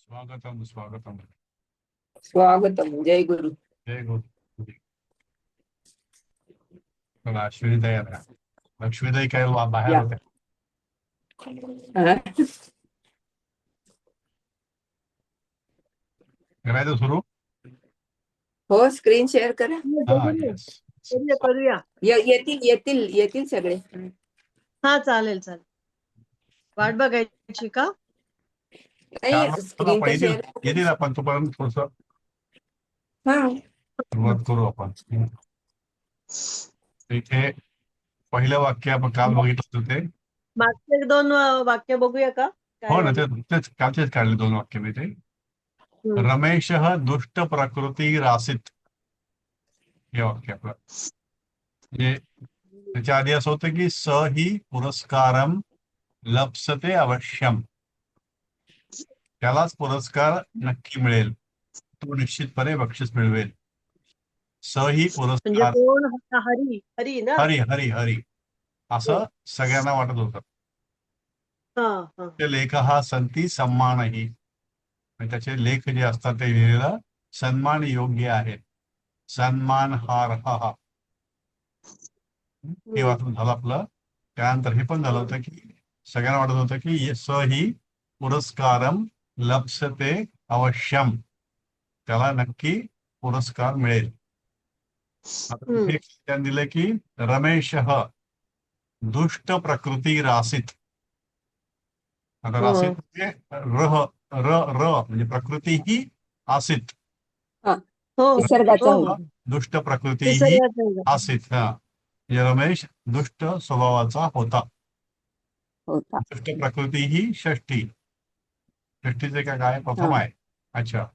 स्वागतम स्वागतम. स्वागतम. जय गुरु. जय गुरु. चला, अश्विनीताई आल्या. लक्ष्मीताई काय बाहेर या. होत्या. हा? करायचं सुरू. हो, स्क्रीन शेअर करा. हा, येस. करूया करूया. येतील येतील येतील सगळे. हा, चालेल चालेल. वाट बघायची का? नाही, स्क्रीन तर शेअर. येतील आपण तोपर्यंत थोडस हा. सुरुवात करू आपण. इथे पहिलं वाक्य आपण काल बघितलं होतं ते. मागचे एक दोन वाक्य बघूया का? हो ना, तेच कालचेच काढले 2 वाक्य मी ते. रमेश दुष्ट प्रकृती रासित, हे वाक्य आपलं. म्हणजे त्याच्या आधी असं होतं की स ही पुरस्कारम लप्सते अवश्यम, त्यालाच पुरस्कार नक्की मिळेल, तो निश्चितपणे बक्षीस मिळवेल. स ही म्हणजे पुरस्कार, कोण? हरी हरी ना. हरी हरी हरी असं सगळ्यांना वाटत होतं. ते लेख हा संती सन्मानही, त्याचे लेख जे असतात ते लिहिलेलं सन्मान योग्य आहेत. सन्मान हार हा, हे वाचून झालं आपलं. त्यानंतर हे पण झालं होतं की सगळ्यांना वाटत होतं की स ही पुरस्कारम लप्सते अवश्यम, त्याला नक्की पुरस्कार मिळेल. आता तिथे त्यांनी दिले की रमेश दुष्ट प्रकृती रासित. आता रासित म्हणजे रह र र म्हणजे प्रकृती ही आसित, निसर्गाचा होता. दुष्ट प्रकृती ही आसित. हा, रमेश दुष्ट स्वभावाचा होता. दुष्ट प्रकृती ही षष्ठी. षष्ठीचे काय प्रथम आहे. अच्छा,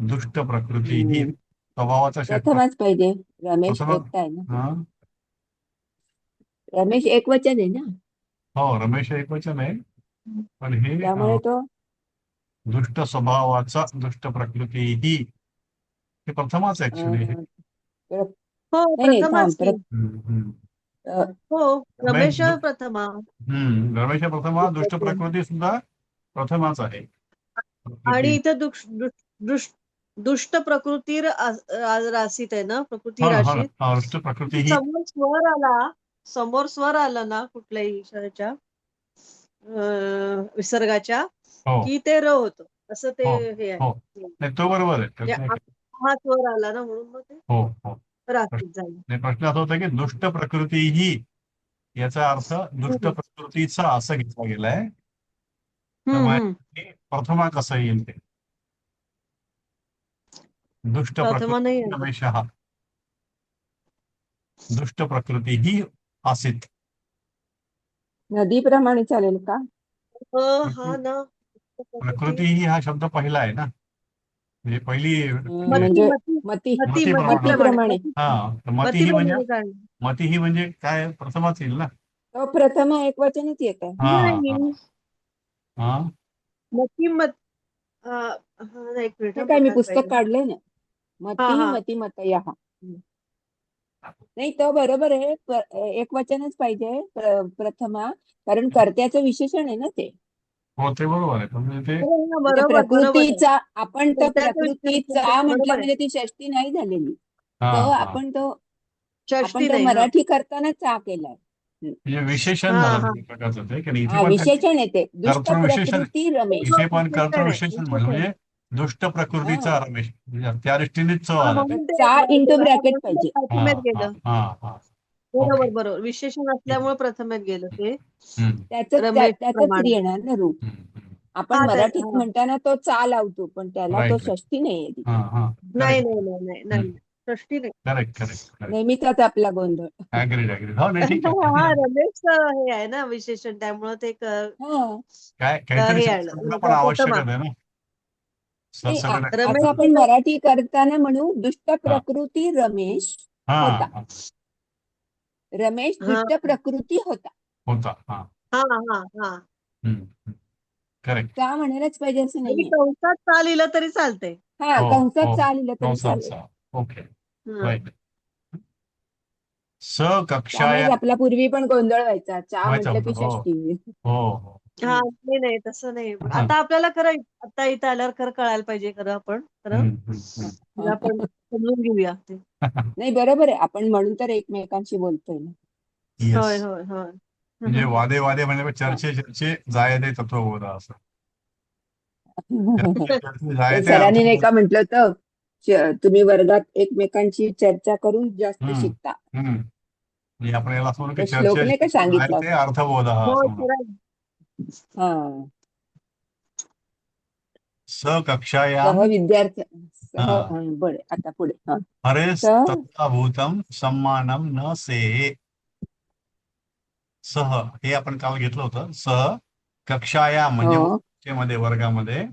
दुष्ट प्रकृती ही स्वभावाचा प्रथमच पाहिजे. रमेश एकटा आहे ना. रमेश एकवचन आहे ना. हो, रमेश एकवचन आहे, पण हे त्यामुळे तो दुष्ट स्वभावाचा, दुष्ट प्रकृती ही, हे प्रथमाच ऍक्च्युली. हो, प्रथमाच की. हो, रमेश प्रथमा. रमेश प्रथमा, दुष्ट प्रकृती सुद्धा प्रथमाच आहे. आणि इथे दुष्ट प्रकृती राशीत आहे ना. प्रकृती राशीत. दुष्ट प्रकृती ही, समोर स्वर आला ना कुठल्याही ह्याच्या विसर्गाच्या, की ते र होतं असं ते हे आहे. तो बरोबर आहे. हा स्वर आला ना म्हणून मग ते राशीत झालं. प्रश्न असा होता की दुष्ट प्रकृती ही याचा अर्थ दुष्ट प्रकृतीचा असं घेतला गेलाय. प्रथमा कसं येईल ते. दुष्ट प्रकृती रमेश हा, दुष्ट प्रकृती ही आसित. नदीप्रमाणे चालेल का? हा ना. प्रकृती ही हा शब्द पहिला आहे ना, म्हणजे पहिली म्हणजे मतीप्रमाणे. हा, मती ही म्हणजे काय, प्रथमाच येईल ना. तो प्रथम एकवचनच येत आहे. काय मी पुस्तक काढलंय ना. मती मतया. नाही, तो बरोबर आहे. एकवचनच पाहिजे प्रथमा, कारण कर्त्याचं विशेषण आहे ना ते. हो, ते बरोबर आहे. म्हणजे प्रकृतीचा, आपण तो प्रकृतीचा म्हटलं म्हणजे ती षष्टी नाही झालेली. तो आपण तो मराठी करताना चा केलाय. विशेषण झालं प्रकारचं ते, की इथे पण विशेषण येते. दुष्ट प्रकृती रमेश, इथे पण कर्तृविशेषण म्हणजे दुष्ट प्रकृतीचा रमेश, त्या दृष्टीने च आलं. चा इंटू ब्रॅकेट पाहिजे. बरोबर. विशेषण असल्यामुळे प्रथमेत गेलं ते. त्याच येणार ना रूप. आपण मराठीत म्हणताना तो चा लावतो, पण त्याला तो षष्टी नाही. नाही षष्टी नाही. करेक्ट. नेहमीचाच आपला गोंधळ. रमेश हे आहे ना विशेषण, त्यामुळे ते काहीतरी पण आवश्यक आहे ना. आता आपण मराठी करताना म्हणू दुष्ट प्रकृती रमेश होता. रमेश दुष्ट प्रकृती होता. करेक्ट. का म्हणायलाच पाहिजे असं नाही. कंसात चा लिहिलं तरी चालतंय. कंसात चा लिहिलं तरी चालेल. Okay, right. स कक्षाया, आपला पूर्वी पण गोंधळ व्हायचा. चा म्हटलं की षष्टी. हो, हा नाही नाही तसं नाही पण हा. आता आपल्याला खरं आता इथं आल्यावर खरं कळायला पाहिजे खरं आपण खरं म्हणजे आपण समजून घेऊया ते. नाही बरोबर आहे, आपण म्हणून तर एकमेकांशी बोलतोय ना. होय येस. होय होय म्हणजे वादे वादे म्हणजे चर्चे चर्चे जायते तत्व बोधा असं. चर्चे चर्चे तर जायते अर्थ सरांनी नाही का म्हटलं होतं, तुम्ही वर्गात एकमेकांची चर्चा करून जास्त हम्म. शिकता. हम्म. म्हणजे आपण याला असं म्हणू तो की श्लोक चर्चे नाही का सांगितला जायते अर्थबोध हा हो असं म्हणू. खरं हा. सकक्षायाम सह विद्यार्थी सह हा बरे आता पुढे हा. हरेस सह तथा भूतम सम्मानम न सेहे. सह हे आपण काल घेतलं होतं. सह कक्षायाम म्हणजे हो मध्ये वर्गामध्ये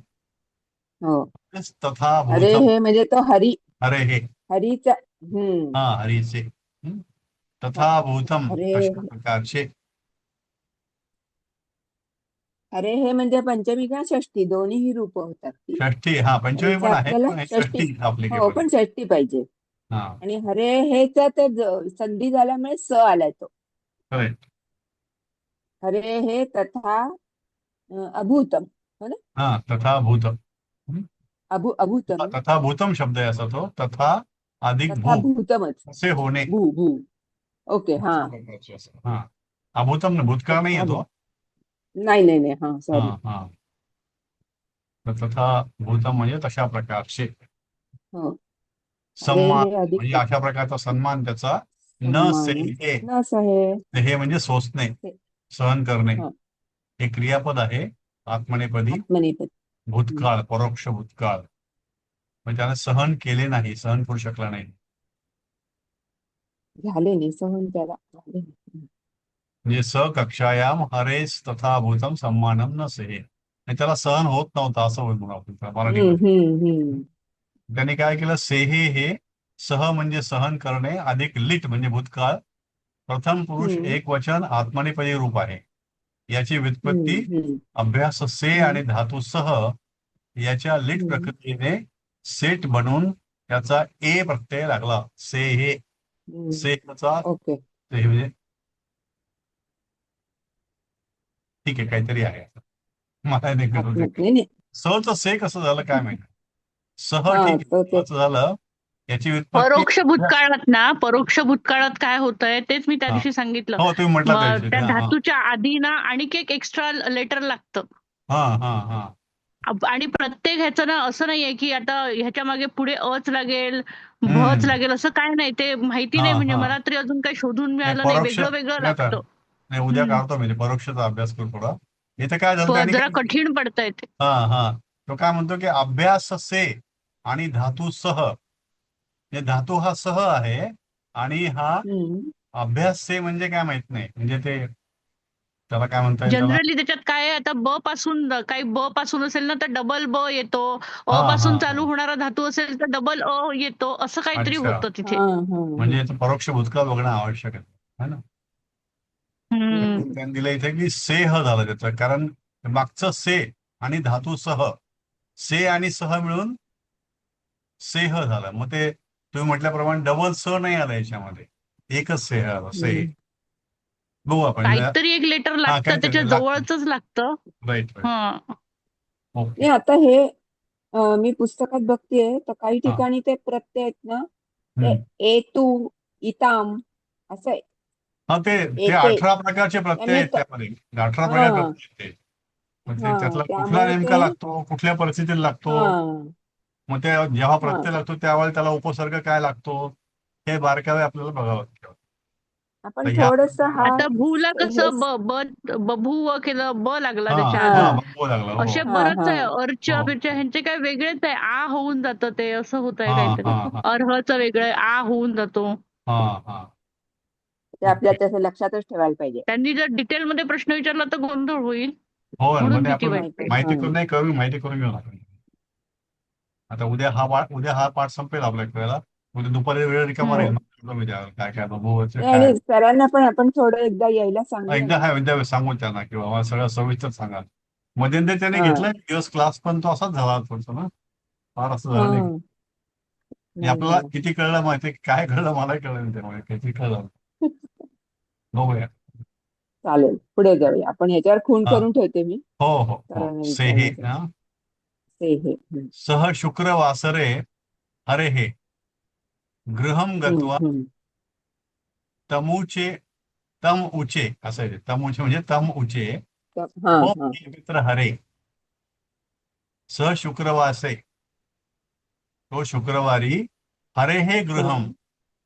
हो. हरेस तथा अरे भूतम. हे म्हणजे तो अरे हे हरीचा हम्म. हा हरीचे. तथा भूतम अरे अशा प्रकारचे. अरे हे म्हणजे पंचमी का षष्ठी दोन्हीही रूप होतात ती. षष्ठी हा पंचमी हरेचा पण आहे आपल्याला पण हे षष्ठी, षष्ठी हो applicable पण आहे. षष्ठी पाहिजे. हा आणि हरे हेचा तर संधी झाल्यामुळे स आलाय तो. करेक्ट. हरे हे तथा अभूतम, हो ना. हा तथा भूतम. अभूतम तथा भूतम शब्द आहे असा तो. तथा अधिक तथा भू भूतमच. असे होणे. भू भू ओके हा. अशा प्रकारचे असं. हा अभूतम ने भूतकाळ नाही तथा येतो. नाही नाही नाही हा हा सॉरी. हा तर तथा भूतम म्हणजे तशा प्रकारचे. हो. अरे सम्मान हे अधिक म्हणजे अशा प्रकारचा सन्मान त्याचा. न सन्मान सेहे. न सहे. हे म्हणजे सोसणे, ते- सहन करणे. हा हे क्रियापद आहे आत्मनेपदी. आत्मनेपद. भूतकाळ परोक्ष भूतकाळ म्हणजे त्याने सहन केले नाही, सहन करू शकला नाही. झाले नाही सहन त्याला झाले नाही. म्हणजे स कक्षायाम हरेस तथा भूतम सम्मानम न सेहे. आणि त्याला सहन होत नव्हता असं म्हणून आपण त्याला मराठीमध्ये. हम्म. त्यांनी काय केलं, सेहे हे सह म्हणजे सहन करणे अधिक लिट म्हणजे भूतकाळ. प्रथम पुरुष हम्म एक वचन आत्मनेपदी रूप आहे. याची व्युत्पत्ती हम्म अभ्यास से हम्म आणि धातू सह याच्या लिट हम्म प्रक्रियेने सेट बनून त्याचा ए प्रत्यय लागला. से हे हम्म. सेचा ओके. ते म्हणजे ठीक आहे काहीतरी आहे मला नाही कळत ते काय. नाही नाही. सहचं से कसं झालं काय माहिती. सह हा ठीक तो आहे ते सहचं झालं. याची व्युत्पत्ती परोक्ष भूतकाळात ना, परोक्ष भूतकाळात काय होतंय तेच मी त्या हा दिवशी सांगितलं. हो तुम्ही म्हटलं त्या दिवशी. त्या हा हा धातूच्या आधी ना आणखी एक एक्स्ट्रा लेटर लागतं. हा हा हा आणि प्रत्येक ह्याचं ना असं नाहीये की आता ह्याच्या मागे पुढे अच लागेल, भच हम्म लागेल असं काय नाही. ते माहिती हा नाही म्हणजे हा मला तरी अजून काही शोधून नाही मिळालं नाही. परोक्ष वेगळं वेगळं नाही तर लागतं. नाही उद्या काढतो म्हणजे परोक्षचा अभ्यास करू थोडा. इथे काय झालं त्यांनी जरा काय. कठीण पडतंय ते. हा हा तो काय म्हणतो की अभ्यास से आणि धातू सह. म्हणजे धातू हा सह आहे आणि हा हम्म अभ्यास से म्हणजे काय माहित नाही. म्हणजे ते त्याला काय म्हणता येईल त्याला. जनरली त्याच्यात काय आहे आता ब पासून काही ब पासून असेल ना तर डबल ब येतो. हा अ हा पासून हा चालू होणारा धातू असेल तर डबल अ येतो. असं काहीतरी अच्छा होतं तिथे. म्हणजे याचं परोक्ष भूतकाळ बघणं आवश्यक आहे है ना. हम्म. त्यांनी दिलं इथे की सेह झालं त्याचं कारण मागचं से आणि धातू सह. से आणि सह मिळून सेह झालं. मग ते तुम्ही म्हटल्याप्रमाणे डबल स नाही आलं याच्यामध्ये. एकच सेह आलं से. हम्म. बघू आपण काहीतरी एक लेटर हा लागतं त्याच्या काहीतरी लागतं. जवळच लागतं. राईट राईट हा. ओके नाही आता हे मी पुस्तकात बघतेय तर काही हा ठिकाणी ते प्रत्यय आहेत ना, ते हम्म. एतू इताम असं आहे. हा ते ते एते 18 प्रकारचे प्रत्यय त्यामुळे आहेत त्यामध्ये. 18 हा प्रकार प्रत्यय आहेत ते. मग ते हा त्यातला कुठला त्यामुळे नेमका ते लागतो कुठल्या परिस्थितीत लागतो. हा मग ते जेव्हा हा प्रत्यय लागतो त्यावेळेला त्याला उपसर्ग काय लागतो हे बारकावे आपल्याला बघावं लागतं. आपण तर ह्या थोडस हा आता भूला हे कसं बभूव केलं, ब लागला हा त्याच्या हा आधी. हा बघू लागला हो असे हा बरंच हा आहे. अर्च्या हो बिरच्या ह्यांचे काय वेगळेच आहे. आ होऊन जातं ते असं होतंय हा काहीतरी. हा हा अर्हचं वेगळं आहे, आ होऊन जातो. हा हा ते ओके. आपल्याला तसं लक्षातच ठेवायला पाहिजे. त्यांनी जर डिटेलमध्ये प्रश्न विचारला तर गोंधळ होईल. हो म्हणून मध्ये भीती आपण माहिती वाटते. माहिती हा करून नाही करू माहिती करून घेऊ आपण. आता उद्या हा पाठ संपेल आपल्या वेळेला. उद्या दुपारी वेळ रिकामा राहील. हो मग मी त्यावर काय काय बघूचं नाही काय. आणि सरांना पण आपण थोडं एकदा यायला सांगूया एकदा ना. हा विद्या सांगू त्यांना किंवा मला सगळं सविस्तर सांगा. मध्यंतरी त्याने हा घेतलाय दिवस क्लास पण तो असाच झाला थोडस ना. फार असं हा झालं नाही. म्हणजे नाही आपल्याला झालं. किती कळलं माहिती काय कळलं मलाही कळलं नाही त्यामुळे किती कळलं बघूया. चालेल, पुढे जाऊया आपण. ह्याच्यावर खूण हा. करून ठेवते मी हो हो हो सरांना सेहे विचारण्यासाठी. से हे. सह शुक्रवासरे हरेः गृहं गत्वा तमुचे तम उचे असं आहे. तमुचे म्हणजे तम उचे हा हो हा मित्र हरे सह शुक्रवासे तो शुक्रवारी हरे हे गृहम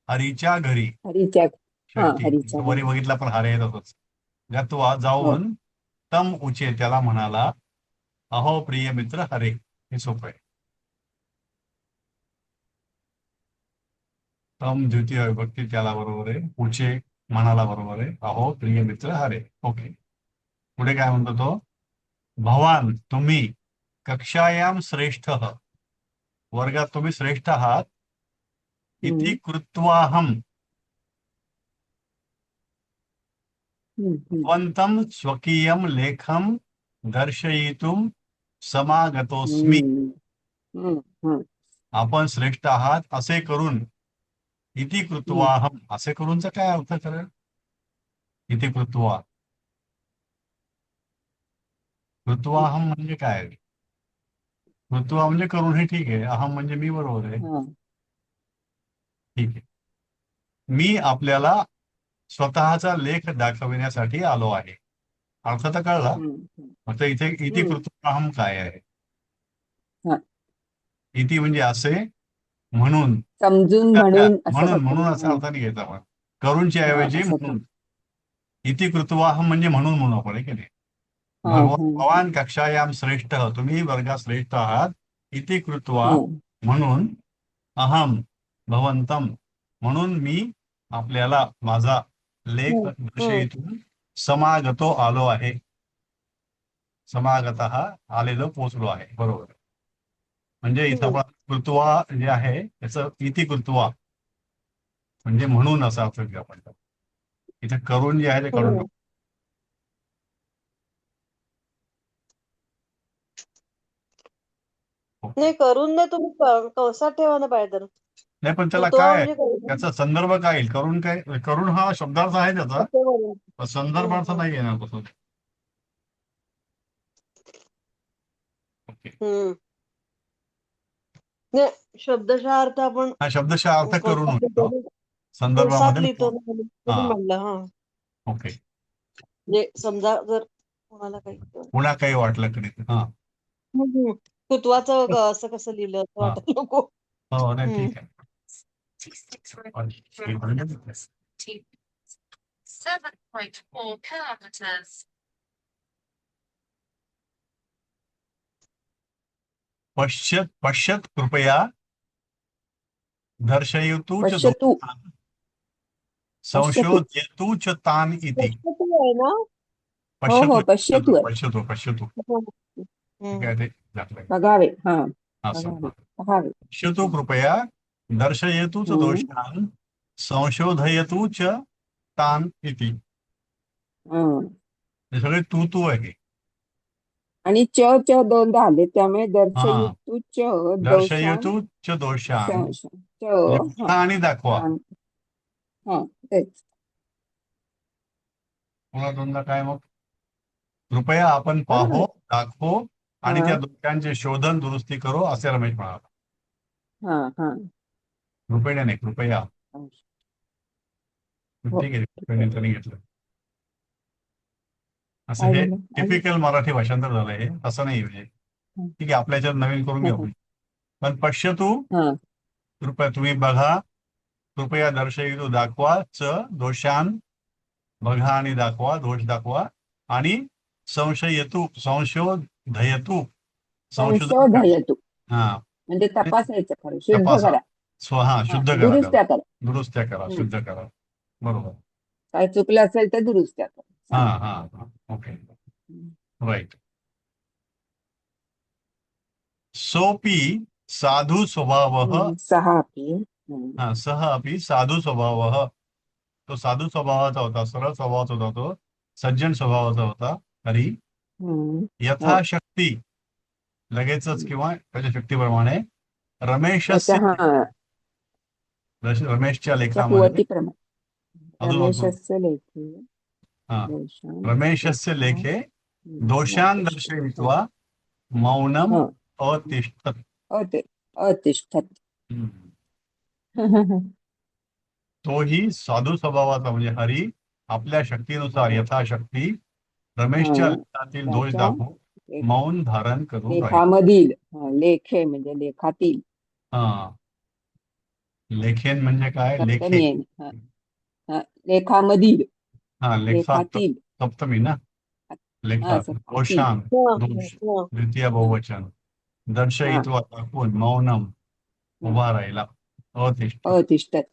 हरीच्या घरी हरीच्या. हा, षष्ठी हरीच्या वरी घरी. बघितला पण हरे तसंच गत्वा हो. जाऊन तम उचे त्याला म्हणाला अहो प्रिय मित्र हरे हे सोपं आहे. तम द्वितीय विभक्ती त्याला बरोबर आहे. उचे म्हणाला बरोबर आहे. अहो प्रिय मित्र हरे. ओके. पुढे काय म्हणतो तो भवान तुम्ही कक्षायाम श्रेष्ठ वर्गात तुम्ही श्रेष्ठ आहात इति कृत्वाहम भवन्तं स्वकीयं लेखं दर्शयितुं समागतोस्मि. आपण श्रेष्ठ आहात असे करून इति कृत्वाहम असे करूनचा काय अर्थ करेल. इति कृत्वा कृत्वाहम म्हणजे काय. कृत्वा म्हणजे करून हे ठीक आहे. अहम म्हणजे मी बरोबर आहे. ठीक आहे. मी आपल्याला स्वतःचा लेख दाखविण्यासाठी आलो आहे. अर्थ तर कळला. आता इथे इति कृत्वाहम काय आहे. इति म्हणजे असे म्हणून समजून म्हणून असं म्हणून फक्त. म्हणून असा अर्थ नाही घ्यायचा आपण. करूनच्या ऐवजी म्हणून. इति कृत्वाहम म्हणजे म्हणून म्हणू आपण की नाही. भगवान कक्षायाम श्रेष्ठ तुम्ही वर्गात श्रेष्ठ आहात इति कृत्वा म्हणून अहम भवंतम म्हणून मी आपल्याला माझा लेख दर्शयितून समागतो आलो आहे. समागत आलेलो पोचलो आहे. बरोबर. म्हणजे इथं आपण कृत्वा जे आहे त्याचं इति कृत्वा म्हणजे म्हणून असा अर्थ घेऊ आपण. इथे करून जे आहे ते काढून टाकू. नाही करून नाही तुम्ही कवसात ठेवा ना पाहिजे. नाही पण त्याला कृत्वा काय म्हणजे त्याचा संदर्भ काय येईल. करून काय करून हा शब्दार्थ आहे त्याचा पण संदर्भार्थ नाही येणार तसं. ओके. नाही शब्दशः अर्थ आपण हा शब्दशः अर्थ करून होतो कवसात संदर्भामध्ये लिहितो हा म्हणलं. हा ओके. म्हणजे समजा जर कोणाला काही पुन्हा काही वाटलं कधी हा कृत्वाचं असं कसं लिहिलं असं हा वाटत नको. हो नाही ठीक आहे. पश्यत पश्यत कृपया दर्शयतु च पश्यतु. दोषान् संशोधयतु च तान् इति. आहे ना. हो हो पश्यतु पश्यतु आहे. पश्यतु पश्यतु ठीक आहे ते दाखलंय. बघावे. हा असं बघावे पहावे. पश्यतु कृपया दर्शयतु च दोषान् संशोधयतु च तान् इति. हे सगळे तू तू आहे. आणि च च दोनदा आले त्यामुळे हा दर्शयतु च दोषान दर्शयतु च दोषान् च आणि दाखवा. हा तेच. पुन्हा दोनदा काय मग कृपया आपण बरोबर. पाहो दाखवो आणि त्या दोषांचे शोधन दुरुस्ती करू असे रमेश म्हणाला. हा हा कृपया नाही कृपया. ठीक आहे कृपया त्यांनी घेतलं. असं हे टिपिकल मराठी भाषांतर झालंय हे. असं नाही म्हणजे ठीक आहे आपल्या याच्यात नवीन करून घेऊ. पण पश्यतु कृपया तुम्ही बघा कृपया दर्शयतु दाखवा च दोषान बघा आणि दाखवा दोष दाखवा आणि संशयतु संशोधयतु संशोधयतु हा म्हणजे तपासायचं खरं. शुद्ध तपासा करा. हा शुद्ध करा दुरुस्त्या करा. दुरुस्त्या करा शुद्ध करा. बरोबर. काय चुकलं असेल तर दुरुस्त्या करा. हा हा ओके राईट. सोपी साधू स्वभाव सहा अपि सह अपि साधू स्वभाव. तो साधू स्वभावाचा होता सरळ स्वभावाचा होता तो सज्जन स्वभावाचा होता. तरी यथाशक्ती लगेचच किंवा त्याच्या शक्तीप्रमाणे रमेशच्या लेखामध्ये कुवतीप्रमाणे रमेशस्य लेखी हा दोषान् रमेशस्य लेखे दोषान् दर्शयित्वा मौनम हा, अतिष्ठत. अतिष्ठत. तोही साधू स्वभावाचा म्हणजे हरी आपल्या शक्तीनुसार यथाशक्ती रमेशच्या हा, लेखातील दोष त्याच्या दाखवून मौन धारण करून राहील. लेखामधील लेखे म्हणजे लेखातील हा लेखेन म्हणजे काय? लेखे. सप्तमी आहे ना. हा, हा, लेखामधील हा लेखात लेखातील सप्तमी ना. हा, लेखात सप्तमी. दोषान हा, दोष हा. द्वितीय हा, बहुवचन दर्शयित्वा दाखवून मौनम हा, उभा राहिला अतिष्ठ. अतिष्ठत.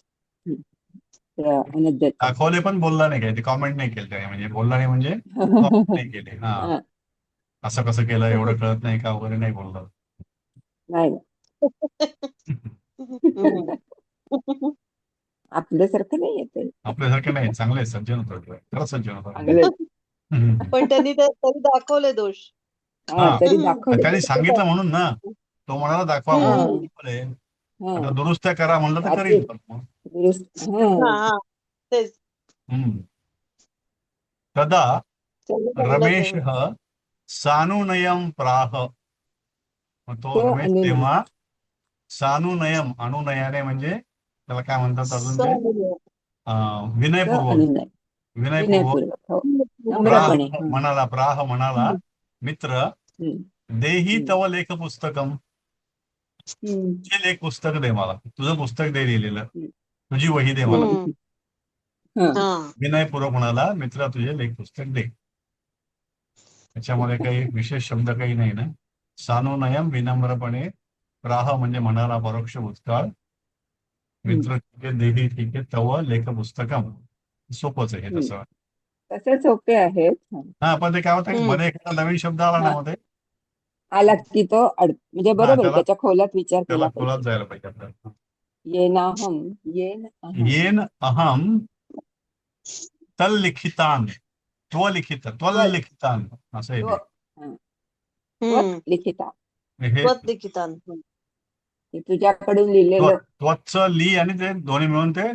अनद्यत. दाखवले पण बोलला नाही काय, ते कॉमेंट नाही केलं काय, म्हणजे बोलला नाही म्हणजे comment नाही केले. हा हा, असं कसं केलं, एवढं कळत नाही का वगैरे नाही बोललं. नाही आपल्यासारखं नाही येत. आपल्यासारखे नाही, चांगले सज्जन होतात, खरंच सज्जन होतात. चांगलं. पण त्यांनी तरी दाखवले दोष. हा, हा तरी दाखवले. त्यांनी सांगितलं म्हणून ना, तो म्हणाला दाखवा हा, म्हणून. हा, आता दुरुस्त्या करा म्हणलं तर सात्विक. करील मग. हा, हा हा तेच हम्म. तदा त्यांनी चांगलं रमेश केलं. सानुनयम प्राह. मग तो तो रमेश अनुनय. तेव्हा सानुनयम, अनुनयाने म्हणजे त्याला काय म्हणतात अजून ते, सहज. तो विनयपूर्वक अनुनय. विनयपूर्वक विनयपूर्वक. हो, प्राह नम्रपणे. हा. म्हणाला, प्राह म्हणाला, मित्र हम्म, देही हम्म, तव लेख पुस्तकम. हम्म, तुझे लेख पुस्तक दे मला, तुझं पुस्तक दे लिहिलेलं, हम्म, तुझी वही दे मला. हम्म. हा, हा. विनयपूर्वक म्हणाला, मित्र तुझे लेख पुस्तक दे. त्याच्यामध्ये काही विशेष शब्द काही नाही ना. सानुनयम विनम्रपणे, प्राह म्हणजे म्हणाला परोक्ष भूतकाळ, हम्म, मित्र ठीक आहे, देही ठीक आहे, तव लेख पुस्तकम. सोपंच आहे हे हम्म. तसं. तसे सोपे आहेत. हा, हा पण ते काय होतं की हम्म. मध्ये एखादा नवीन शब्द आला ना हा. मध्ये, आला की तो म्हणजे हा बरोबर आहे, त्याला त्याच्या खोलात विचार त्याला केला खोलात पाहिजे. जायला पाहिजे आपल्याला. येनाहम, येन अहम. येन अहम तल्लिखितान, त्वल त्वल्लिखितान असं त्व येते. हा, त्वत हम्म. लिखिता. हे स्वत लिखितान. ते तुझ्याकडून लिहिलेलं. त्वचं ली आणि ते दोन्ही मिळून ते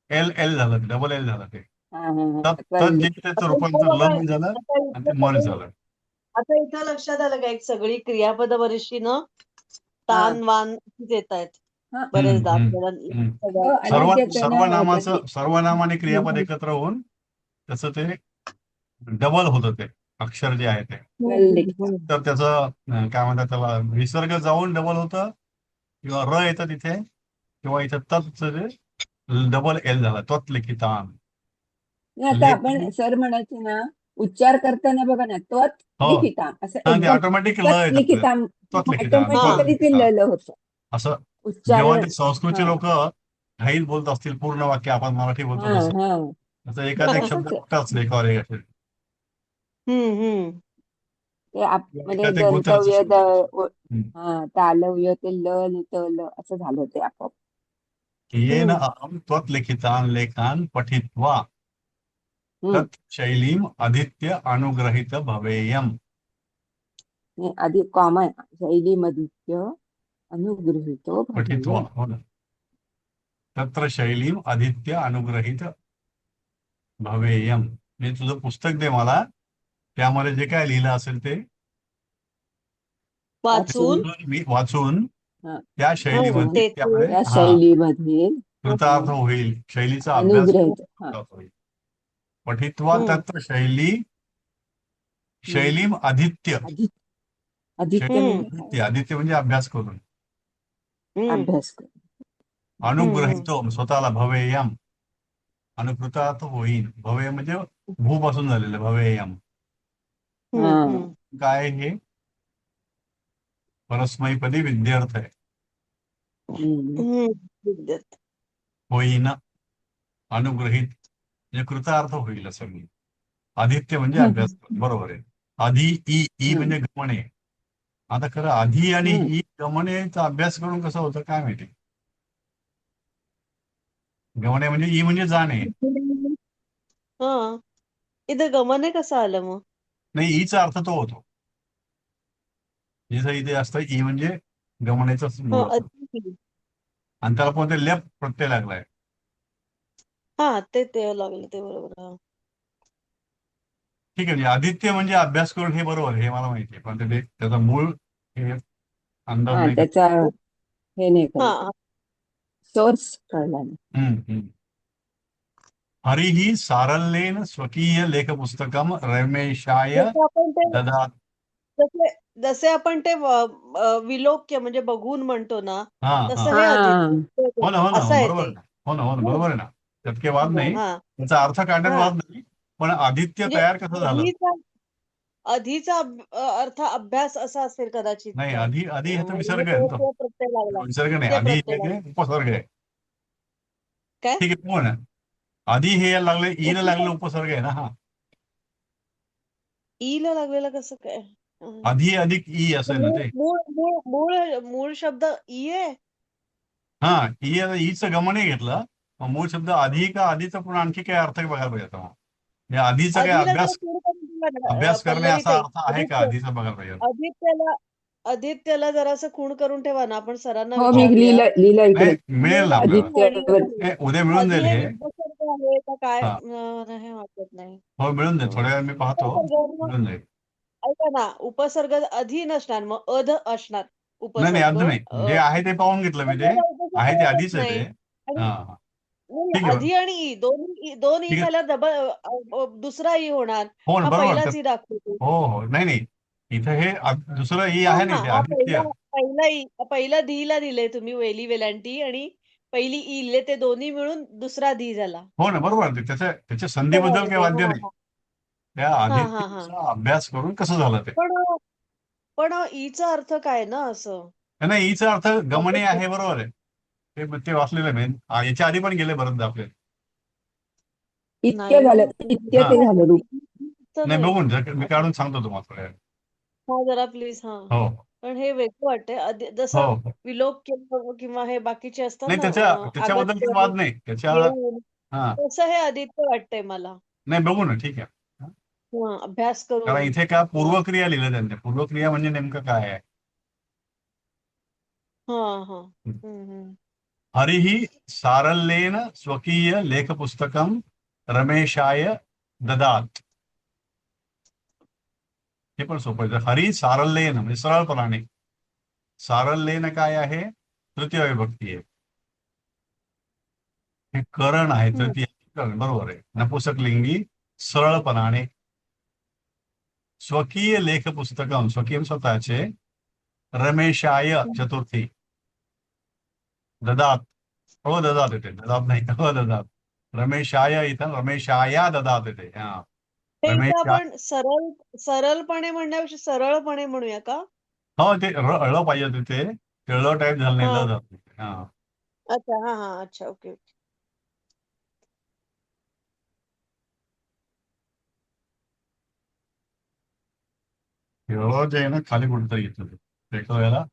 एल एल झालं, डबल एल झालं ते. हा, हा, हा. तत त्वल. जे त्याचं आता इथं रूपांतर ल बघा, मध्ये झालं आता आणि ते इथं म मध्ये सगळी झालं. आता इथं लक्षात आलं का, एक सगळी क्रियापद बरीचशी न हा, तान वान येत आहेत हा. बरेचदा हम्म. आपल्याला हम्म. तो सर्व अनद्यतेनं सर्वनामाचं सर्वनाम आणि क्रियापद एकत्र होऊन त्याचं ते डबल होतं, ते अक्षर जे आहे ते. त्वल लिखिता. तर त्याचं काय म्हणतात त्याला, विसर्ग जाऊन डबल होतं, किंवा र येतं तिथे, किंवा इथं तत्चं डबल एल झाला, त्वत लिखितान. आणि आता लेख आपण सर म्हणायचे ना, उच्चार करताना बघा ना, त्वत हो लिखिता असं हा, ते एकदम ऑटोमॅटिक ल तत् येतं, लिखिता त्वत लिखितान, त्वत ऑटोमॅटिकली ते लिखितान. ल होतं असं जेव्हा उच्चारण. ते संस्कृतचे हा, लोक घाईत बोलत असतील पूर्ण वाक्य, आपण मराठी हा, बोलतो तसं, हा. असं एखादा एक शब्द तसंच आहे. मोठाच लेखावर एक असेल, हम्म. ते म्हणजे एखाद एक गोत्राचा दंतव्य शब्द असेल. हा, तालव्य ते ल आणि त ल असं झालं ते आपोआप. येन अहम त्वत लिखितान लेखान पठित्वा हम्म. तत् शैलीम आदित्य अनुग्रहित भवेयम. आणि आधी कॉमन शैलीमधित्य अनुगृहीतो पठित्वा, भवेयम. हो ना. तत्र शैलीम आदित्य अनुग्रहित भवेयम म्हणजे तुझं पुस्तक दे मला, त्यामध्ये जे काय लिहिलं असेल ते वाचून मी वाचून हा, त्या वाचून शैलीमध्ये ते त्यामध्ये त्या हा शैलीमध्ये कृतार्थ होईल, शैलीचा अभ्यास करून अनुग्रहित. हा, कृतार्थ होईल. पठित्वा हम्म. तत्र शैलीम आदित्य. आदित्य. आदित्य शैलीम हम्म. म्हणजे काय? आदित्य म्हणजे अभ्यास करून. हम्म. अभ्यास कर. हम्म. अनुग्रहितो स्वतःला भवेयम, अनुकृतार्थ होईल. भवेय म्हणजे भूपासून झालेलं भवेयम. हा, हम्म. काय हे परस्मैपदी विद्यार्थ आहे. हम्म. विद्यार्थी. होईन अनुग्रहित म्हणजे कृतार्थ होईल असं मी. आदित्य म्हणजे अभ्यास, बरोबर आहे. आधी ई म्हणजे गमणे. आता खरं आधी आणि हम्म. ई गमनेचा अभ्यास करून कसं होतं काय माहिती. गमणे म्हणजे ई म्हणजे जाणे, हा, इथं गमने कसं आलं मग? नाही ईचा अर्थ तो होतो. जसं इथे असतं ई म्हणजे गमनेचाच हा, मूळ असतो, आणि त्याला पण ते लेफ्ट प्रत्यय लागलाय. हा, ते लागलं ते बरोबर. हा. ठीक आहे. म्हणजे आदित्य म्हणजे अभ्यास करून हे बरोबर आहे, हे मला माहिती आहे, पण ते त्याचा मूळ हे अंदाज हा नाही का. त्याचा हे नाही हा कळलं, सोर्स कळला नाही. हम्म. हरिः सारल्येन स्वकीय लेखपुस्तकं रमेशाय जसं आपण ते ददात. जसे जसे आपण ते विलोक्य म्हणजे बघून म्हणतो ना, हा हा. तसं हे हा आदित्य हो ना, हो ना, असं आहे बरोबर ते. आहे ना. हो ना, हो ना, हं. बरोबर आहे ना. त्यात काही वाद नाही, हा त्याचा अर्थ काढण्यात हा वाद नाही, पण आदित्य म्हणजे तयार कसं झालं. आधीचा आधीचा अर्थ अभ्यास असा असेल कदाचित. नाही, आधी आधी ह्याचा म्हणजे विसर्ग आहे तो ना तो. तो प्रत्यय लागला. विसर्ग नाही, ते आधी प्रत्यय हे लागला. काय उपसर्ग आहे. काय? ठीक आहे, पण आधी हे यायला लागले, ईला लागलेलं उपसर्ग उपसर्ग आहे ना हा. ईला लागलेला कसं काय? आधी अधिक ई असेल ना मूळ ते. मूळ मूळ मूळ मूळ शब्द ई आहे. हा, ई ईचं गमने घेतलं, मग मूळ शब्द आधी का आधीचा पण आणखी काय अर्थ बघायला पाहिजे आता. म्हणजे आधीचा काय आधीला जरा अभ्यास पूर्ण करून दिला ना, अभ्यास करणे पल्लवी असा ताई. अर्थ आहे का आदित्य आधीचा बघायला पाहिजे. आदित्यला आदित्यला जरासं खूण करून ठेवा ना, आपण सरांना हो मी हो, विचारूया. लिहिलं इकडे. नाही मिळेल ना आपल्याला. आदित्यवरती. उद्या मिळून जाईल आधी हे हे. उपसर्ग आहे का काय हा, हे वाटत नाही. हो मिळून जाईल, थोड्या वेळ मी पाहतो, उपसर्ग मिळून जाईल. ऐका ना, उपसर्ग अधि नसणार, मग अध असणार नाही, उपसर्ग. अर्ध नाही, जे आहे ते पाहून घेतलं मी, पण ते त्याला उपसर्ग आहे ते होतच आधीच आहे नाही. ते. आणि हा हा. नाही, ठीक आहे बरं. अधि आणि ई दोन ई ठीक आहे. झाल्यावर डबल दुसरा ई होणार. हो ना, हा बरोबर पहिलाच तर. ई दाखवतो. हो हो, नाही नाही, इथं हे दुसरं ई हा आहे हा नाही ते हा आदित्य. पहिला ई पहिला धीला दिले तुम्ही, वेली वेलांटी, आणि पहिली ई लिहिले, ते दोन्ही मिळून दुसरा धी झाला. हो ना, बरोबर ते त्याच्या संधीबद्दल कळालं काही ते. वाद्य हा नाही. हा त्या हा हा हा आदित्यचा अभ्यास करून कसं झालं ते. पण पण ईचा अर्थ काय ना असं. नाही, ईचा अर्थ गमने आहे, बरोबर आहे. ते वाचलेलं आहे मी. याच्या आधी पण गेले बरेचदा आपले. इतके नाही हो. झालं, इतके हा, ते झालं रूप. ईचं नाही नाही. बघून मी काढून सांगतो तुम्हाला थोड्या वेळात. हा जरा प्लीज. हा हो पण हे वेगळं वाटतंय. हो जसं हो. विलोप किंवा हे बाकीचे असतात नाही, ना, त्याच्याबद्दल अगत्य, काही वाद नाही त्याच्या. येऊन, हा, तसं हे आदित्य वाटतंय मला. नाही बघू ना, ठीक आहे. हा. हा अभ्यास कारण करून. इथे का हा पूर्वक्रिया लिहिलं त्यांनी, पूर्वक्रिया म्हणजे नेमकं काय आहे. हा हा हम्म. हरिः सारल्येन स्वकीय लेखपुस्तकं रमेशाय ददात. हे पण सोपं आहे. हरी सारल्येन म्हणजे सरळपणाने. सारल्येन काय आहे, तृतीय विभक्ती आहे. हे करण आहे, हम्म. तृतीय करण, बरोबर आहे. नपुसकलिंगी, सरळपणाने. स्वकीय लेखपुस्तकं, स्वकीय स्वतःचे, रमेशाय चतुर्थी, ददात. हो ददात येते, ददात नाही, हो ददात. रमेशाय इथं रमेशाया ददात येते. हा, हे इथं रमेशाय. आपण सरळपणे म्हणण्यापेक्षा सरळपणे म्हणूया का? हो, ते ळ पाहिजे तिथे, ते ळ टाईप झालं नाही, हा ल झालं. हा, अच्छा. हा हा अच्छा. Okay okay. ळ जे आहे ना खाली कुठेतरी घेतलं ते एका वेळेला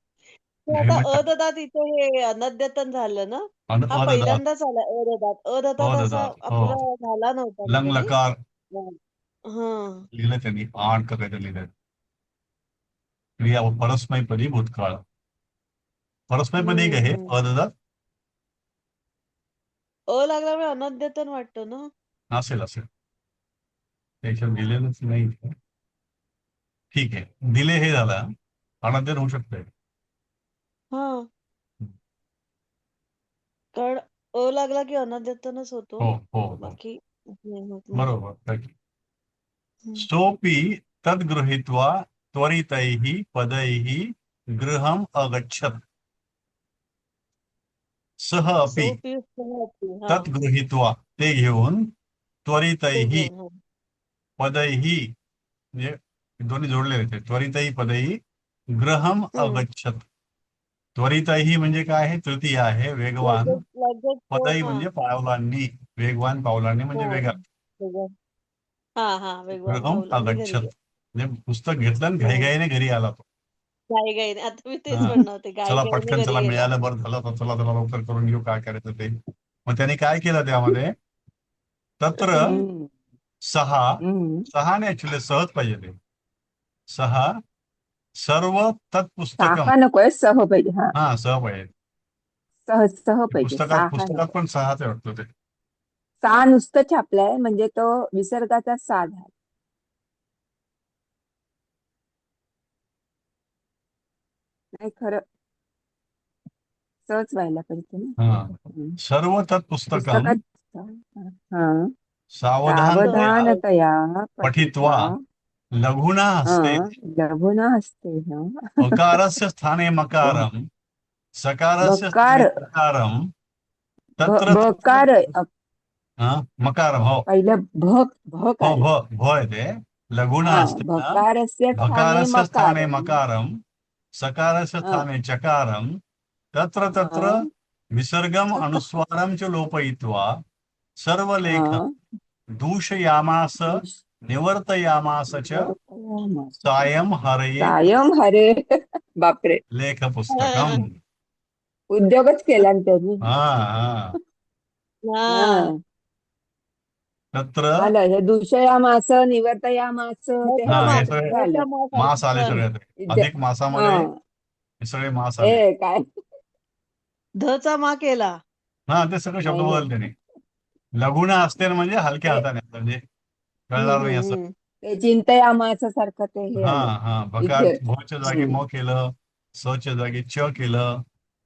ते आता नेहमी अददात इथे हे अनद्यतन झालं ना. हा अददात, पहिल्यांदाच आला अददात. अददात असा अददात, हो. आपला झाला नव्हता ना लंग कधी. लकार हा लिहिलं त्यांनी, आण का काहीतरी लिहिलं. क्रिया परस्मैपदी भूतकाळ. परस्मैपदी एक आहे हम्म. अददात. लागल्यामुळे अनद्यतन वाटतं ना. असेल असेल, त्याच्यात दिलेलंच नाही इथे. ठीक आहे, दिले हे झालं, अनद्यत होऊ शकतंय. हा कारण लागला की अनद्यतनच होतो. हो हो हो, बाकी नाही होत मग. बरोबर. हम्म. सोपी तद्गृहीत्वा त्वरितैः पदैः गृहम् अगच्छत्. सह अपि सोपी होती. हा तद्गृहीत्वा, ते घेऊन, ते त्वरितैः घेऊन. हा पदैः, म्हणजे दोन्ही जोडलेले ते, त्वरितैः पदैः गृहम् हम्म. अगच्छत्. त्वरितैः म्हणजे काय आहे, तृतीय आहे, वेगवान. लगेच लगेच तो. पदै हा म्हणजे पावलांनी, वेगवान पावलांनी हा म्हणजे वेगात. वेगळं. हा वेगवान गृहम् पावलांनी घरी अगच्छत् गेला. म्हणजे पुस्तक घेतलं आणि हा घाईघाईने घरी आला तो. घाई आता मी तेच हा, म्हणणार होते, घाई चला घाईने पटकन, घरी चला गेला. मिळालं, बरं झालं, तर चला त्याला लवकर करून घेऊ, काय करायचं ते. मग त्याने काय केलं त्यामध्ये, तत्र हम्म. सहा, हम्म. सहाने ऍक्च्युली सहज पाहिजे ते. सहा सर्व तत्पुस्तकम. साहा नकोय, सह पाहिजे. हा हा, सह पाहिजे. सह पाहिजे, पुस्तकात साहा पुस्तकात नको. पण सहाच वाटतं ते. सा नुसतं छापलंय म्हणजे तो विसर्गाचा सा झाला. नाही खरं सहज व्हायला पाहिजे ना. हा हम्म. सर्व तत्पुस्तकम पुस्तकात हा सावधानतया सावधानतया पठित्वा पठित्वा लघुना हस्ते लघुना हस्ते अकारस्य स्थाने मकारम सकारस्य स्थाने बकार चकारम तत्र तत्र बकार हा मकारम हो पहिलं भ हो काय भ येते लघुना हा असते ना भकारस्य स्थाने भकारस्य स्थाने मकारम मकारम सकारस्य हा स्थाने चकारम तत्र तत्र हा विसर्गम अनुस्वारम च लोपयित्वा सर्वलेखम हा दूषयामास निवर्तयामास च सायं हरये सायं हरे बापरे लेखपुस्तकम उद्योगच केला ना त्यांनी. हा हा हा तत्र आलं हे दूषयामास निवर्तयामास ते हा हे ह्याच्यात सगळे हे आलं मास आले सगळे विद्या अधिक मासामध्ये हा हे सगळे मास आले हे काय धचा मा केला. हा ते सगळे शब्द नाही नाही बदलले त्याने लघुना असते ना म्हणजे हलक्या ते हाताने म्हणजे कळणार नाही असं ते चिंतयामास सारखं ते हे हा आलं हा भकार इथे भच्या जागी म केलं सच्या जागी च केलं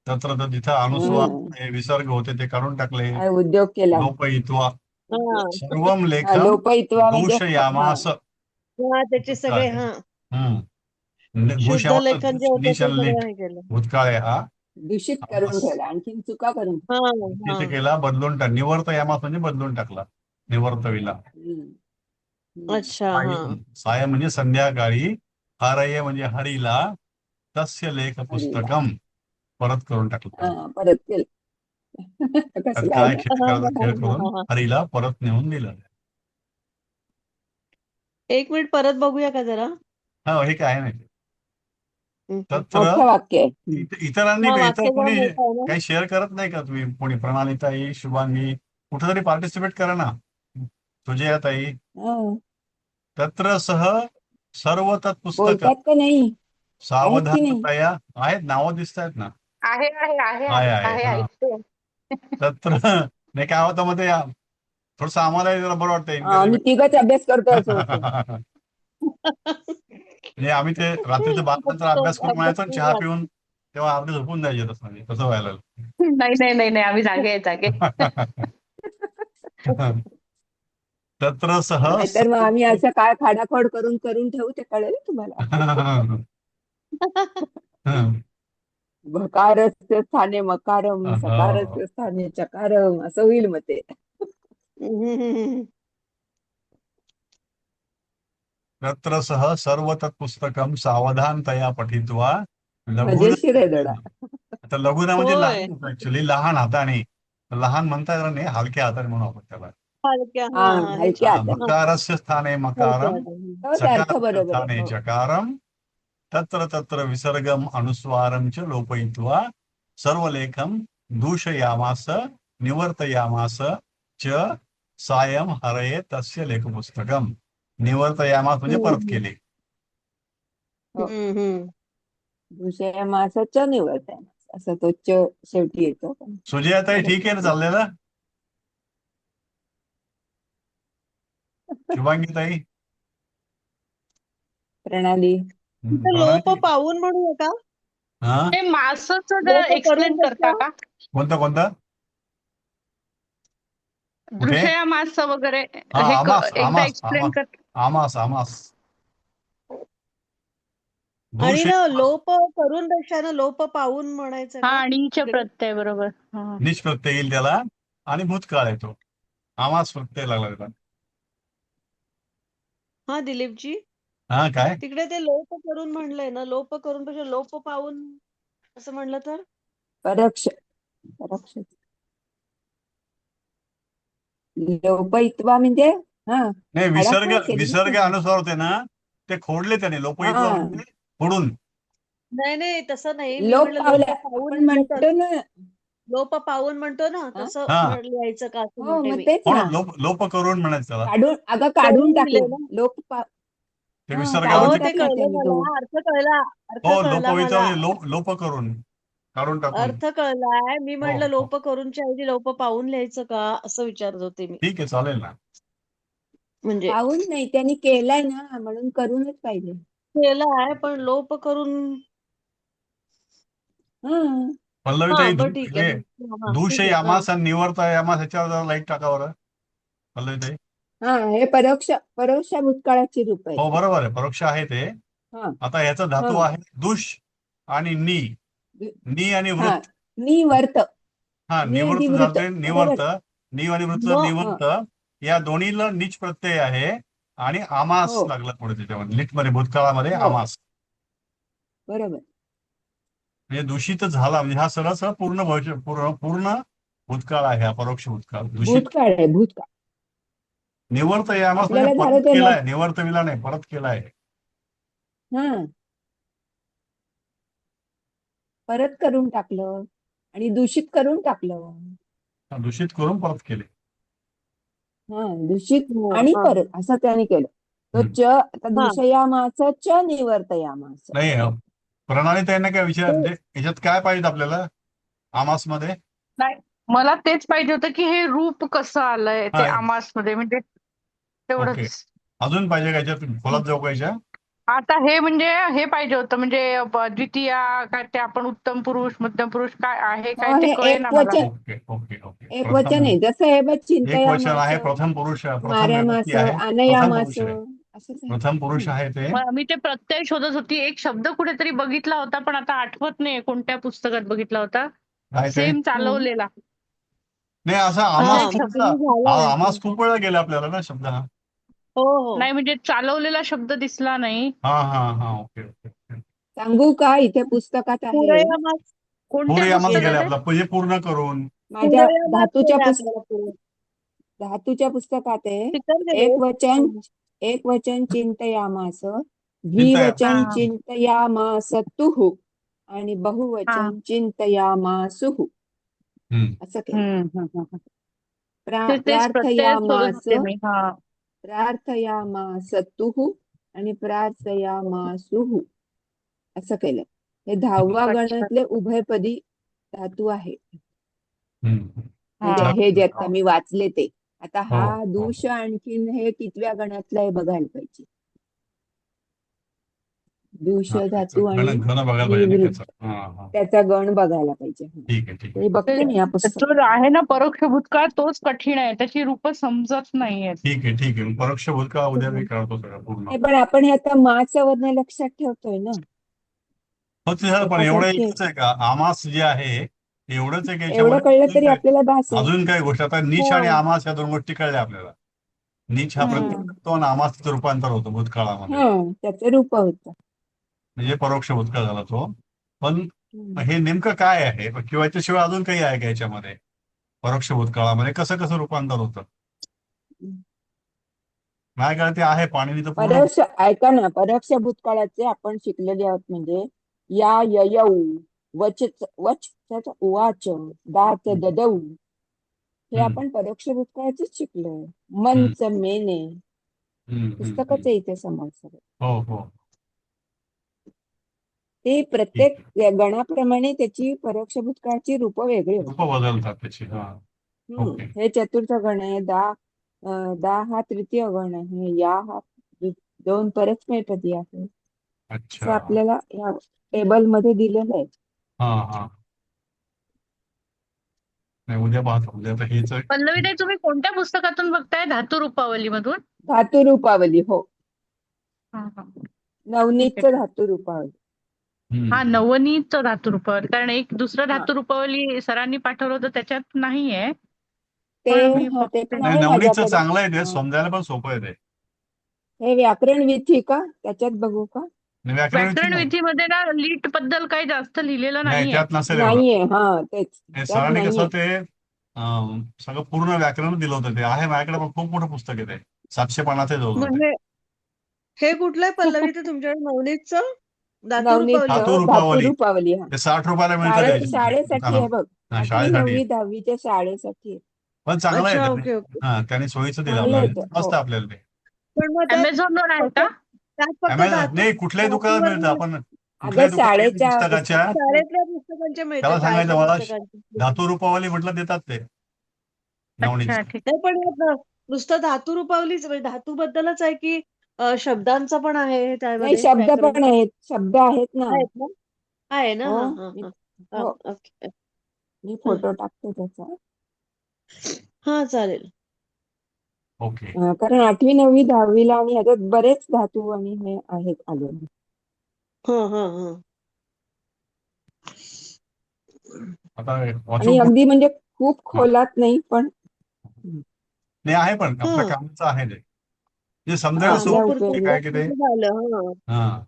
तत्र तर जिथं अनुस्वार हे विसर्ग होते ते काढून टाकले काय उद्योग केला लोपयित्वा हा सर्वम हा लेखम लोपयित्वा म्हणजे हा दूषयामास हा, त्याचे सगळे भूतकाळे हा घुश शुद्ध लेखन जे होतं नीच ते आणि सगळं लीट हे केलं. भूतकाळे हा दूषित करून आमास ठेवला आणखीन चुका करून हा हा तिथे केला बदलून टाक निवर्त यामास म्हणजे बदलून टाकला निवर्तविला अच्छा हा साय म्हणजे संध्याकाळी हरय म्हणजे हरीला तस्य लेख हरीला पुस्तकम परत करून टाकलं हा परत केलं त्यात कसला काय आलं खेळ करायचा खेळ करून हरीला परत नेऊन दिलं एक मिनिट परत बघूया का जरा. हा हे काय नाही तत्र मोठं वाक्य आहे इतरांनी हा इतर वाक्य जरा कोणी मोठं आहे ना. काही शेअर करत नाही का तुम्ही कोणी प्रणालीताई शुभांगी कुठेतरी पार्टिसिपेट करा ना तुझे ताई हा. तत्र सह सर्व तत्पुस्तक बोलतात का नाही आहेत की नाही सावधानतया आहेत नावं दिसत आहेत ना आहे आहे आहे आहे आहे हा ऐकते. तत्र नाही काय होतं मध्ये थोडस आम्हाला जरा बरं वाटतं आम्ही एनकरेजमेंट तिघच अभ्यास करतो असं होतं म्हणजे आम्ही ते रात्रीचं 12 नंतर अभ्यास करून अभ्यास म्हणायचो आणि चहा केला. पिऊन तेव्हा अर्धे झोपून द्यायचे तसं म्हणजे तसं व्हायला नाही नाही नाही नाही आम्ही जागे आहे जागे. तत्र सह नाहीतर मग आम्ही असं काय खाडाखोड करून करून ठेवू ते कळेल तुम्हाला भकारस्य स्थाने मकारम सकारस्य स्थाने चकारम असं होईल मग ते तत्र सह सर्व तत्पुस्तकम सावधानतया पठित्वा लघुना मजेशीर आहे धडा आता लघुना म्हणजे होय लहान होतं ऍक्च्युली लहान हाताने लहान म्हणता येणार नाही हलक्या हाताने म्हणू आपण त्याला हलक्या हा हा हा हे हलक्या छान हाताने मकारस्य स्थाने हलक्या मकारम हाताने. हो ते अर्थ सकारस्य बरोबर आहे स्थाने हो चकारम तत्र तत्र विसर्गम अनुस्वारम च लोपयित्वा सर्वलेखम दूषयामास निवर्तयामास च सायं हरये तस्य लेखपुस्तकम निवर्तयामास म्हणजे परत केले हम्म. दुसऱ्या मासाच्या निवडत आहे असं तो शेवटी येतो सुजयाताई ठीक आहे ना चाललेलं शुभांगीताई प्रणाली तिथं प्रणाली लोप पाहून म्हणूया का? हा ते मासचं जरा लोप करून एक्सप्लेन करता बघता. का? कोणतं कुठे दृश्या मास वगैरे हा हे आमास एकदा आमास एक्सप्लेन आमास कर. आमास आमास आणि दूष ना लोप करून पेक्षा लोप पाहून म्हणायचं हा का आणीच्या तिकडे? प्रत्यय बरोबर. हा. निच प्रत्यय येईल त्याला आणि भूतकाळ येतो आमास प्रत्यय लागला त्याला हा दिलीपजी हा काय तिकडे ते लोप करून म्हणलंय ना लोप करून पेक्षा लोप पाहून असं म्हणलं तर परोक्ष परोक्ष लोपयित्वा म्हणजे हा नाही खाडाखोड केली ना विसर्ग त्यांनी. अनुसार होते ना ते खोडले त्याने लोपयित्व हा म्हणजे फोडून नाही तसं नाही मी लोप म्हणलं लोप पावल्या पाहून आपण लिहिलं तर म्हणतो ना लोप पाहून म्हणतो ना हा? तसं हा लिहायचं का असं हो म्हणते मग मी. तेच हो ना ना लोप करून म्हणायचं त्याला काढून अगं काढून करून टाकला लिहिलंय ना. ते हा अहो काढून विसर्गावरती ते टाकला कळलं त्यांनी तो मला अर्थ कळला अर्थ हो कळला लोपवित्व मला म्हणजे लोप करून काढून टाकून अर्थ कळलाय मी हो म्हटलं हो लोप करूनच्या ऐवजी लोप पाहून लिहायचं का असं विचारत होते मी ठीक आहे चालेल ना म्हणजे पाहून नाही त्यांनी केलाय ना म्हणून करूनच पाहिजे केलं आहे पण लोप करून हा पल्लवीताई बरं ठीक आहे. दूष ठीक आहे. यामास आणि निवर्त यामास ह्याच्यावर जरा लाईट टाका बरं पल्लवीताई. हा हे परोक्ष भूतकाळाची रूप आहेत. हो बरोबर आहे, परोक्ष आहे ते. हा आता याचा धातू हा आहे दुष आणि नी आणि हा वृत्त. निवर्त हा निवृत्त निवृत्त झाले निवर्त, बरोबर. नी आणि वृत्त मग- निवर्त या दोन्हीला नीच प्रत्यय आहे आणि आमास हो. लागला पुढे त्याच्यामध्ये लिट मध्ये भूतकाळामध्ये हो. आमास. बरोबर. म्हणजे दूषित झाला म्हणजे हा सरळ पूर्ण भूतकाळ आहे, हा परोक्ष भूतकाळ. दूषित भूतकाळ आहे भूतकाळ. निवर्त यामास म्हणजे आपल्याला झालं परत ते केलाय, निवर्त विला नाही, परत केलाय. हा परत करून टाकलं आणि दूषित करून टाकलं. दूषित करून परत केले. हा दूषित हो, आणि हा. परत असं त्याने केलं. तो हम्म. आता दूषयामास च निवर्तयामास. नाही प्रणाली त्यांना काय विचार म्हणजे याच्यात काय पाहिजे आपल्याला आमास मध्ये? नाही, मला तेच पाहिजे होतं की हे रूप कसं आलंय ते हा. आमास मध्ये, म्हणजे ओके. तेवढंच. अजून पाहिजे का याच्यात खोलात जाऊ का याच्या? आता हे म्हणजे हे पाहिजे होतं, म्हणजे द्वितीय काय ते आपण उत्तम पुरुष मध्यम पुरुष काय आहे काय हो, ते हे कळेना मला. एकवचन ओके ओके ओके. एक वचन आहे. जसं हे बघ एक वचन आहे, चिंतयामास प्रथम पुरुष, प्रथम मार्यामास विभक्ती आहे, प्रथम आनयामास पुरुष आहे, असंच आहे. प्रथम पुरुष आहे ते. मी ते प्रत्यय शोधत होती, एक शब्द कुठेतरी बघितला होता पण आता आठवत नाही कोणत्या पुस्तकात बघितला होता. काय ते? सेम चालवलेला. नाही असा हा, आमास झालंय. आमास खूप वेळा गेला आपल्याला ना शब्द हा. हो हो नाही म्हणजे चालवलेला शब्द दिसला नाही. हा ओके ओके. सांगू का इथे पुस्तकात आहे. पूरयामास कोणत्या पूर्ण आमास गेले पुस्तकात आहे? आपला म्हणजे पूर्ण करून. माझ्या पूरयामास केलंय आपल्याला पूर्ण. धातूच्या पुस्तकात आहे. स्पीकर गेले. एक वचन चिंतयामास, चिंतया. द्विवचन हा. चिंतयामासतुः आणि हा. बहुवचन चिंतयामासुः असं केलं. तेच प्रत्यय शोधत होते मी. हा. प्रार्थयामासतुः आणि प्रार्थयामासुः असं केलं. हे 10व्या अच्छा. गणातले उभयपदी धातू आहे. म्हणजे हा. हे जे आता मी वाचले ते. आता हो, हा हो. दूष आणखीन हे कितव्या गणातलं आहे बघायला पाहिजे. दूष धातू आणि घन बघायला पाहिजे ना निवृत्त त्याचा. हा. त्याचा गण बघायला पाहिजे. ठीक आहे ठीक हे आहे बघते मी या जो पुस्तकात. आहे ना परोक्ष भूतकाळ तोच कठीण आहे, त्याची रूप समजत नाहीये. ठीक आहे. परोक्ष भूतकाळ उद्या मी करतो सगळं पूर्ण. हे पण आपण हे आता माचं वर्ण लक्षात ठेवतोय ना. हो ते झालं, पण एवढं त्याच्यासाठी एकच आहे का आमास जे आहे ते एवढंच आहे की एवढं याच्यामध्ये कळलं तरी आपल्याला भास आहे. अजून काही गोष्टी आता नीच आणि आमास या दोन गोष्टी कळल्या आपल्याला. नीच हा प्रत्येक करतो आणि आमासचं रूपांतर होतं भूतकाळामध्ये. हा त्याचं रूप होतं. म्हणजे परोक्ष भूतकाळ झाला तो. पण हे नेमकं काय आहे किंवा याच्याशिवाय अजून काही आहे का याच्यामध्ये परोक्ष भूतकाळामध्ये कसं रूपांतर होतं? नाही का ते आहे पाणीनी तर पूर्ण. परोक्ष ऐका ना, परोक्ष भूतकाळाचे आपण शिकलेले आहोत म्हणजे या ययौ वच उवाच दाच ददौ हे आपण परोक्ष भूतकाळाचेच शिकलोय. मंच मेने पुस्तकच आहे इथे समोर सगळं. हो ते प्रत्येक गणाप्रमाणे त्याची परोक्ष भूतकाळाची रूप वेगळी रूप बदलतात त्याची. हा ओके. हे चतुर्थ गण आहे. दा हा तृतीय गण आहे. या हा दोन परस्मैपदी आहे. असं अच्छा. आपल्याला या टेबल मध्ये दिलेलं आहे. हा नाही उद्या पाहतो. उद्या तर हेच पल्लवीताई तुम्ही कोणत्या पुस्तकातून बघताय? धातू रूपावली मधून? धातू रूपावली. हो, हा. नवनीतचं धातू रूपावली. हा, नवनीत धातू रूपावली. कारण एक दुसरं धातू रूपावली सरांनी पाठवलं होतं त्याच्यात नाहीये. ते पण मी ते पण नाही आहे नवनीतचं माझ्याकडे. चांगलं आहे ते, समजायला पण सोपं आहे ते. हे व्याकरण विथीका त्याच्यात बघू का? व्याकरण विधीमध्ये ना लीट बद्दल काही जास्त लिहिलेलं नाही नाहीये. त्यात नसेल एवढं. नाहीये. हा तेच त्यात सरांनी कसं नाहीये. ते सगळं पूर्ण व्याकरण दिलं होतं. ते आहे माझ्याकडे पण खूप मोठं पुस्तक आहे ते. 700 पानाचे जवळ होते. म्हणजे हे कुठलंय पल्लवी ते तुमच्याकडे नवनीतचं धातू नवनीत रूपावली? धातू धातू रूपावली. रूपावली. हा ते 60 रुपयाला मिळतं शाळेसाठी आहे बघ. आठवी शाळेसाठी. 9वी 10वीच्या शाळेसाठी आहे. पण चांगलं आहे अच्छा, त्याने. ओके. हा त्याने सोयीचं दिलं चांगलं आहे आपल्याला. ते. हो. मस्त आपल्याला ते. पण मग त्यात अमेझॉनवर आहे का? फक्त धातू नाही कुठल्याही दुकानात मिळतं. आपण अगं कुठल्याही दुकानात शाळेच्या पुस्तकाच्या शाळेतल्या पुस्तकांचे मिळते. त्याला सांगायचं शाळेतल्या मला पुस्तकांचे. धातू रूपावली म्हटलं देतात ते नवनीत. अच्छा, ठीक. नाही पण यात नुसतं धातू रूपावलीच म्हणजे धातू बद्दलच आहे की शब्दांचं पण आहे नाही त्यामध्ये शब्द व्याकरण पण आहेत. शब्द आहेत ना. आहेत ना? आहे ना. हो, हा. हो, ओके. मी फोटो टाकते त्याचा. हा चालेल. ओके. कारण 8वी 9वी 10वीला आणि ह्याच्यात बरेच धातू आणि हे आहेत आलेले. हा हा हा आता आणि वाचू अगदी म्हणजे खूप खोलात नाही, पण नाही आहे, पण हा आपल्या कामाचं आहे ते. म्हणजे समजायला हा आपल्या सोपं वापरतो आहे उपयोगी. काय की ते. झालं. हा हा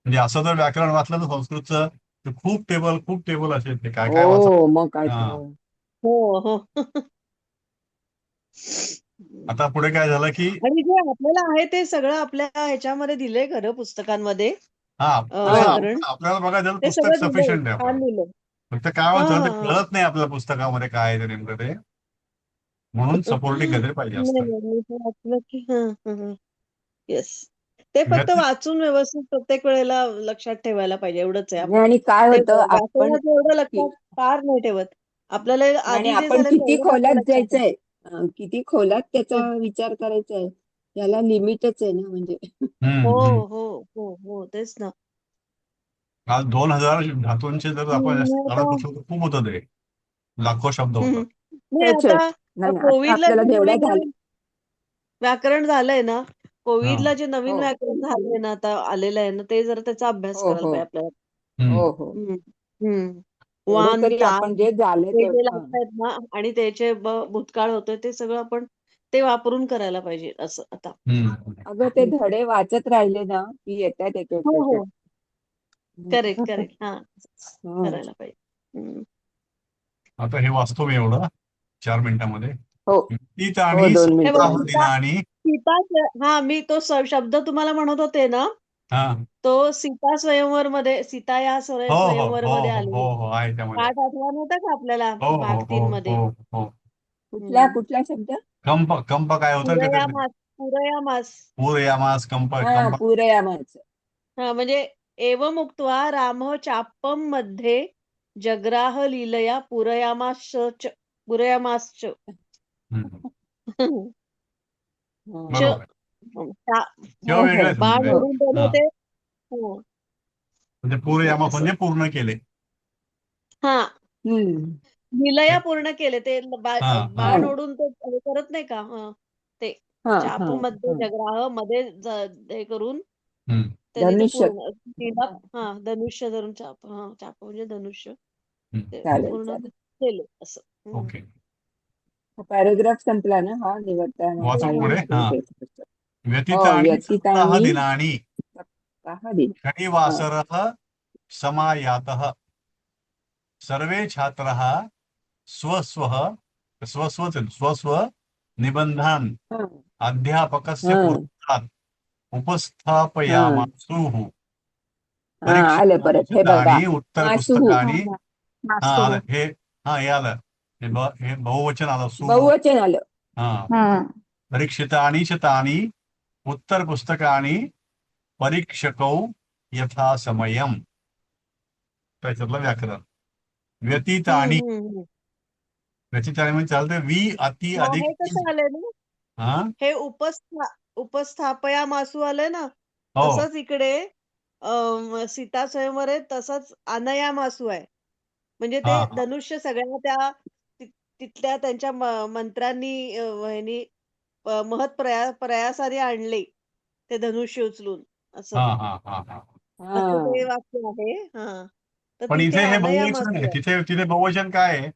म्हणजे असं जर व्याकरण वाचलं तर संस्कृतचं तर खूप टेबल असे ते काय काय वाचत. हो, मग काय हा तर. हो हो आता पुढे काय झालं की आणि जे आपल्याला आहे ते सगळं आपल्या ह्याच्यामध्ये दिलंय खरं पुस्तकांमध्ये. हा तसं हा, व्याकरण आपल्याला बघायचं तर ते पुस्तक सगळं दिलंय, सफिशियंट आहे छान आपल्याला. दिलंय. फक्त काय हा होतं हा ते हा कळत नाही आपल्याला पुस्तकामध्ये काय आहे ते नेमकं ते. म्हणून सपोर्टिंग काहीतरी पाहिजे नाही असतं. नाही मी ते वाचलं की येस. ते फक्त व्यतित वाचून व्यवस्थित प्रत्येक वेळेला लक्षात ठेवायला पाहिजे, एवढंच आहे. आपण आणि काय ते होतं आपण व्याकरणाचं एवढं लक्षात फार नाही ठेवत. आपल्याला आणि आधी जे आपण झालं किती तेवढंच आपल्या खोलात लक्षात आहे. जायचंय, किती खोलात त्याचा विचार करायचा आहे, याला लिमिटच आहे ना म्हणजे. हो हम्म. हो हो हो तेच ना. काल 2000 धातूंचे जर आपण नाही आता काढत बसलो तर खूप होतं ते. लाखो शब्द हम्म. होतात. नाही तेच आहे. आता नाही आता कोविडला आपल्याला जे जेवढ्या नवीन झालं. नवीन व्याकरण झालंय ना, हा. कोविडला जे नवीन हो व्याकरण झालंय ना, आता आलेलं आहे ना, ते जरा त्याचा अभ्यास हो करायला हो पाहिजे आपल्याला. हम्म. हो हो हम्म. हम्म. एवढं वान, तरी तान आपण जे झाले ते जे तेवढं. लागतायत ना आणि त्याचे भूतकाळ होतोय ते सगळं आपण ते वापरून करायला पाहिजे असं आता. हम्म. अगं ते धडे वाचत राहिले ना की येतात एक एक हो एक एक. हो करेक्ट करेक्ट हा हं. करायला पाहिजे. हम्म. आता हे वाचतो मी एवढं 4 मिनिटांमध्ये. हो व्यतीत हो आणि 2 हे बघा मिनिटांमध्ये. दिनानी. सीता हा मी तो शब्द तुम्हाला म्हणत होते ना, हा तो सीता स्वयंवर मध्ये सीता या हो हो स्वयंवर हो मध्ये हो हो आलेला हो आहे त्यामध्ये. पाठ आठवण होता का आपल्याला हो हो भाग हो 3 मध्ये. हो हो. कुठला हम्म. कुठला शब्द? कंप कंप काय होतं पुरया त्याच्यात. मास पुरया मास पूर यामास कंप हा, कंप. पुरयामाचं. हा म्हणजे एवमुक्त्वा रामः चापम मध्ये जग्राह लीलया पुरयामाश्च हम्म. च हं. बरोबर आहे. किंवा हो हो वेगळंच बाण म्हणजे हो. ओढून त्याने हा ते हं, म्हणजे पूर यामास असं म्हणजे पूर्ण केले. हा हम्म. लीलया पूर्ण केले ते हा हा हा बाण ना. ओढून ते हे करत नाही का ते हा चाप हा मध्ये हा. जग्राह मध्ये हे करून हम्म. त्यांनी ते धनुष्य. पूर्ण तिला हा धनुष्य धरून चाप म्हणजे धनुष्य ते चालेल पूर्ण चालेल. केले असं. ओके. पॅराग्राफ संपला ना हा निवडता येणारा वाचू पुढे. कायमची हा तेच पुस्तक. व्यतीत हो आणि सप्ताह व्यतीतानी दिनानी सप्ताह दिन. हा शनिवासरः समायातः सर्वे छात्राः स्वस्व स्वस्व निबंधान् हा अध्यापकस्य हा पुरस्तात् हा उपस्थापयामासुः हा आलं परीक्षितानि परत च हे बघा. तानि मासुहू उत्तरपुस्तकानि. हा मास्तुर. आलं हे आलं. हे बहुवचन आलं बहुवचन आलं. हा हम्म. परीक्षितानि च तानि उत्तरपुस्तकानि परीक्षकौ यथा समयम्. त्याच्यातलं व्याकरण. व्यतीतानि हम्म. व्यतीतानि म्हणजे चालतं अति मग अधिक हे कसं आलंय ना हा हे उपस्थापया मासू आलंय ना हो तसंच इकडे सीता स्वयंवर आहे तसंच अनया मासू आहे. म्हणजे हा ते हा धनुष्य सगळ्या त्या तिथल्या त्यांच्या मंत्र्यांनी ह्यांनी महत् प्रयासाने आणले ते धनुष्य उचलून असं हा हा हा हा. असं ते हा वाक्य आहे. हा तर पण तिथे इथे हे अनया बहुवचन मासू आहे. आहे. तिथे तिथे बहुवचन काय आहे.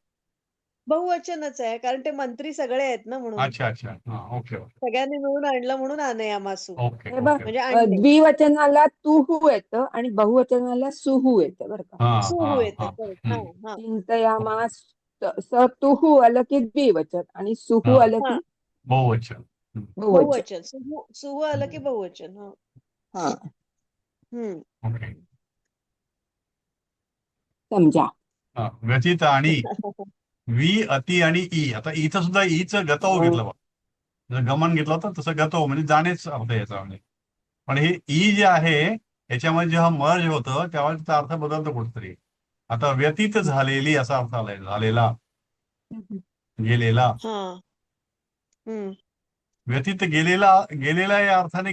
बहुवचनच आहे कारण ते मंत्री सगळे आहेत ना म्हणून अच्छा अच्छा हा ओके ओके सगळ्यांनी मिळून आणलं म्हणून अनया मासू ओके हे बघ, ओके. म्हणजे आणले. द्विवचनाला तुहू येतं आणि बहुवचनाला सुहू येतं बरं का. हा हा सुरू येतं हा हा हा चिंतयामास तुहू आलं की द्विवचन आणि सुहू हा आलं हा की बहुवचन. बहुवचन. बहुवचन सुहू आलं की बहुवचन. हा हा हम्म ओके. समजा. हा व्यतीत आणि अति आणि आता इथं सुद्धा ईचं गतव घेतलं बा. जसं गमन घेतलं होतं तसं गतव म्हणजे जाणेच अर्थ याचा म्हणजे. पण हे जे आहे याच्यामध्ये जेव्हा मर्ज होतं तेव्हा त्याचा अर्थ बदलतो कुठतरी. आता व्यतीत झालेली असा अर्थ आलाय झालेला गेलेला. हा हम्म व्यतीत गेलेला या अर्थाने